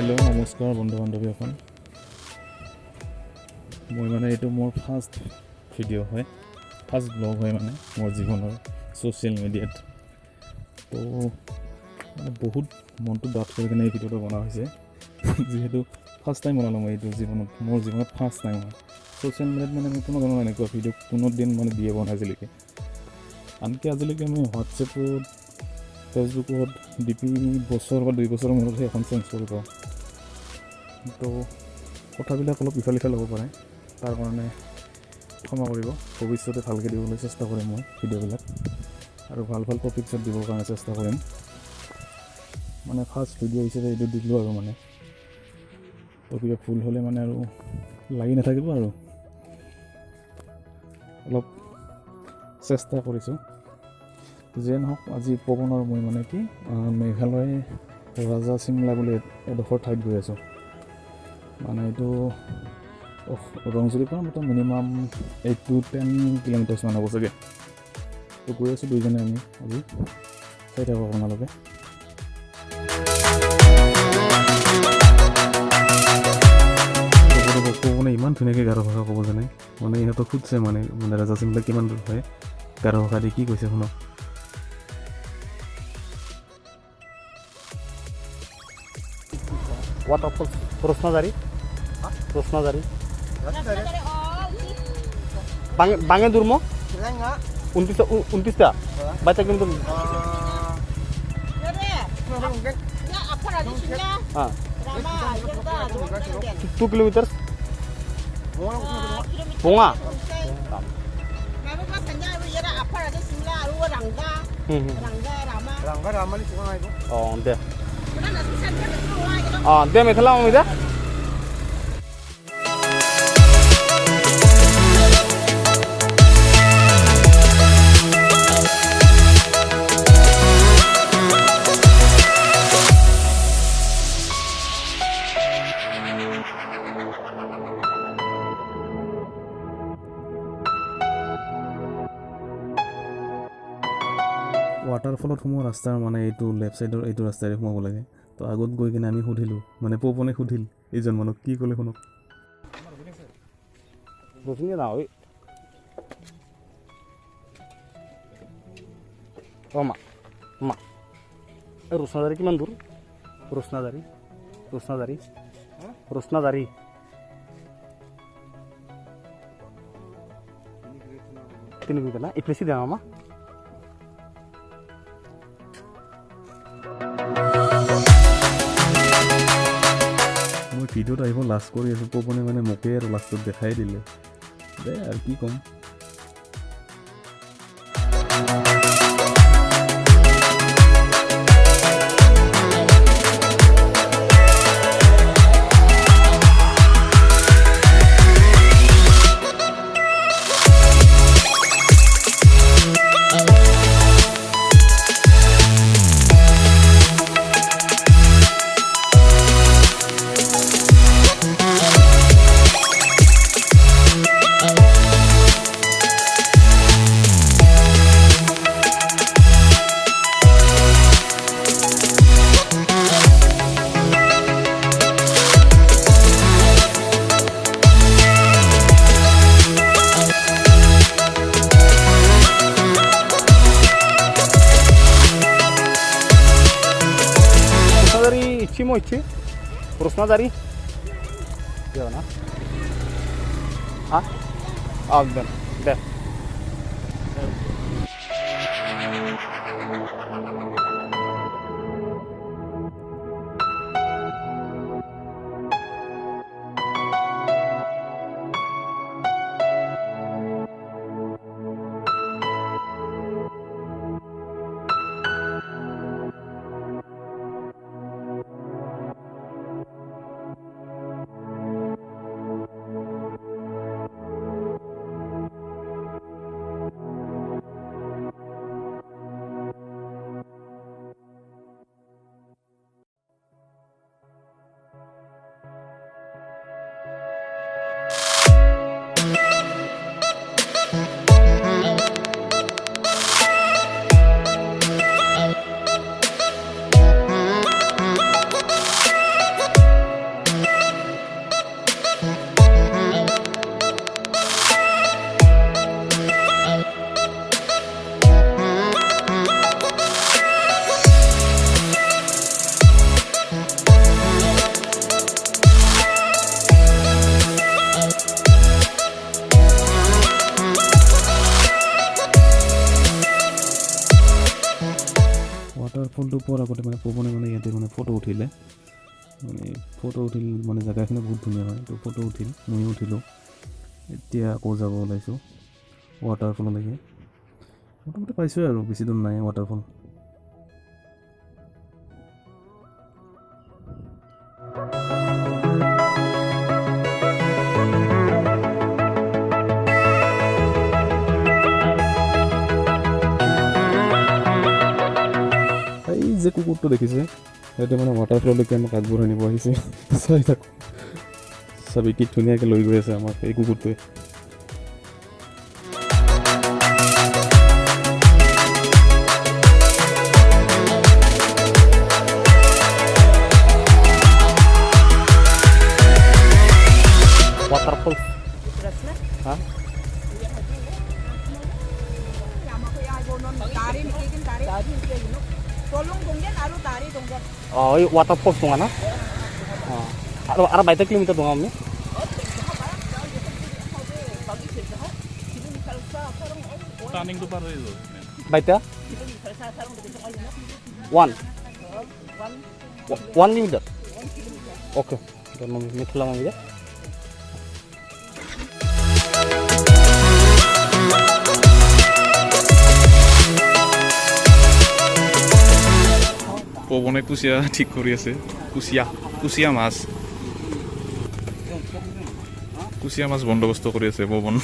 Hello' নমস্কাৰ বন্ধু বান্ধৱীসকল। মই মানে এইটো মোৰ ফাৰ্ষ্ট ভিডিঅ' হয়, ফাৰ্ষ্ট ব্লগ হয় মানে মোৰ জীৱনৰ ছ'চিয়েল মিডিয়াত। তো মানে বহুত মনটো ডাঠ কৰি কিনে এই ভিডিঅ'টো বনোৱা হৈছে, যিহেতু ফাৰ্ষ্ট টাইম বনালোঁ মই এইটো মোৰ জীৱনত ফাৰ্ষ্ট টাইম হয় ছ'চিয়েল মিডিয়াত। মানে মই কোনো ধৰণৰ এনেকুৱা ভিডিঅ' কোনো দিন মানে দিয়ে বনাই আজিলৈকে। আনকি আজিলৈকে মই হোৱাটছএপত ফেচবুকত DP বছৰ বা 2 বছৰৰ মূৰতহে এখন চেঞ্জ কৰি পাওঁ। তো কথাবিলাক অলপ ইফাল সিফাল হ'ব পাৰে, তাৰ কাৰণে ক্ষমা কৰিব। ভৱিষ্যতে ভালকৈ দিবলৈ চেষ্টা কৰিম মই ভিডিঅ'বিলাক, আৰু ভাল টপিকছত দিবৰ কাৰণে চেষ্টা কৰিম। মানে ফাৰ্ষ্ট ভিডিঅ' হিচাপে এইটো দিলোঁ আৰু মানে তো কিবা ভুল হ'লে মানে আৰু লাগি নাথাকিব, আৰু অলপ চেষ্টা কৰিছোঁ। যিয়ে নহওক, আজি পৱনৰ মই মানে কি মেঘালয় ৰাজা চিমলা বুলি এডোখৰ ঠাইত গৈ আছোঁ। মানে এইটো ৰংজুলিৰ পৰা মোটামুটি মিনিমাম 8 to 10 কিলোমিটাৰ্ছমান হ'ব চাগে। তো গৈ আছোঁ দুইজনে আমি আজি, চাই থাকক আপোনালোকে। পৱনে ইমান ধুনীয়াকৈ গাৰো ভাষা ক'ব জানে, মানে ইহঁতক সুধছে মানে ৰাজা চিমলা কিমান দূৰ হয়, গাৰো ভাষা দি কি কৈছে শুনক। Waterfall Rosnadari. Rosnadari. Bange Durmo? Untista. Baca kilometer. 2 kilometers. Bunga. Rangga Rama ni sungai itu. Oh, deh. Dia metelah mau dia? ৱাটাৰফলত সোমোৱা ৰাস্তাৰ মানে এইটো লেফ্ট ছাইডৰ এইটো ৰাস্তাৰে সোমাব লাগে। তো আগত গৈ কিনে আমি সুধিলোঁ, মানে পৱনে সুধিল এইজন মানুহক, কি ক'লে শুনক। Rosnadari কিমান দূৰ? Rosnadari. Rosnadari. Tini kilometer na? Iplesi dia mama. মই ভিডিঅ'ত আহিব লাষ্ট কৰি আছোঁ, পৱনে মানে মোকে আৰু লাষ্টত দেখাই দিলে দে, আৰু কি ক'ম। Mochi, Rosnadari. Gimana? Ah, deh. ৱাটাৰফলটো পোৱাৰ আগতে মানে পৱনে মানে ইয়াতে মানে ফটো উঠিলে মানে জেগাখিনি বহুত ধুনীয়া হয় তো ফটো উঠিল ময়ো উঠিলোঁ এতিয়া আকৌ যাব ওলাইছোঁ ৱাটাৰফললৈকে মোটামুটি পাইছোঁ আৰু বেছি দূৰ নাই ৱাটাৰফল এই যে কুকুৰটো দেখিছে সেইটো মানে ৱাটাৰফললৈকে আমাক আগবঢ়াই নিব আহিছে চাই থাকোঁ চাবি কি ধুনীয়াকৈ লৈ গৈ আছে আমাক এই কুকুৰটোৱে waterfall. Hah? Oh, ini waterfall tuh mana? Ada berapa kilometer tuh kami? Turning to par itu. Berapa? 1 kilometer. Oke. Dan meter lama ya. পৱনে কুচিয়া ঠিক কৰি আছে কুচিয়া মাছ বন্দবস্ত কৰি আছে পৱন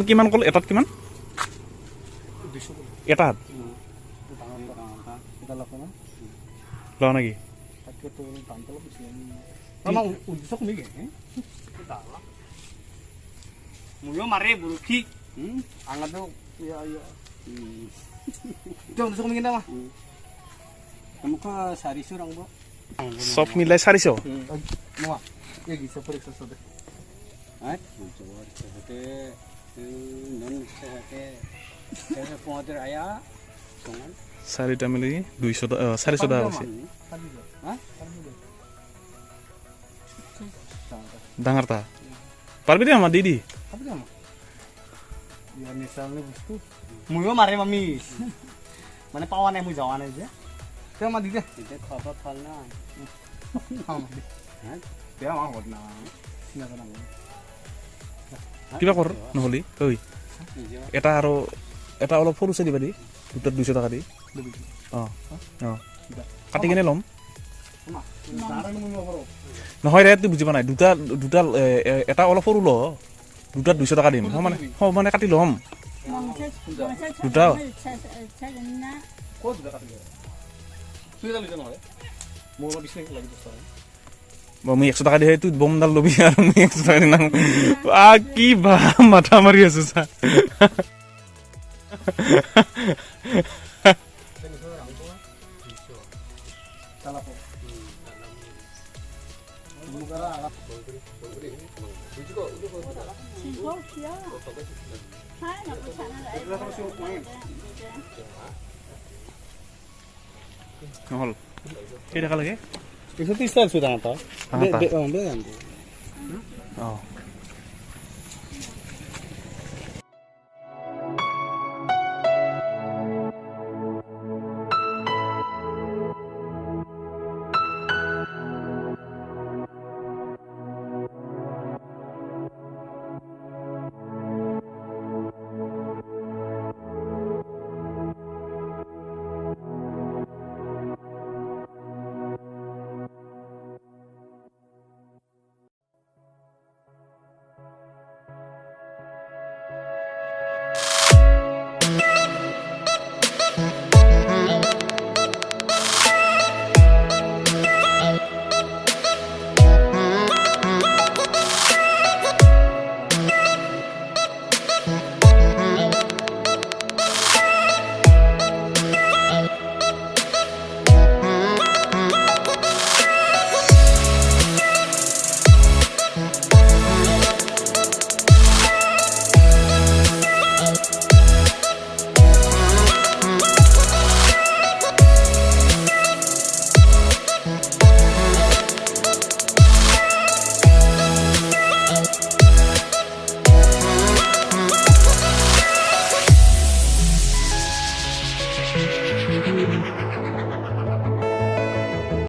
কিমান ক'ল এটাত কিমান এটাত লোৱা নেকি চব মিলাই 400 চাৰিটা মিলি 200 400 টকা আছে ডাঙৰটা পাৰবি দে আমাৰ দিদি ময়ো মাৰে মামি মানে পাৱা নাই মই যাৱা নাই যে তেওঁ মা দিদে খবৰ ভাল না কিবা কৰ নহ'লি ঐ এটা আৰু এটা অলপ সৰু চাই দিবা দি দুটাত 200 টকা দি অঁ কাটি কিনে ল'ম নহয় ৰে তুই বুজি পোৱা নাই দুটা এটা অলপ সৰু ল দুটাত 200 টকা দিম মানে কাটি ল'ম দুটা মই 100 টকা দিয়ে তুই বমডাল ল'বি আৰু মই 100 টকা দিম কি বা মাথা মাৰি আছো চা নহ'ল কেই টকা লাগে 130 টাকা সুদা না তা অঁ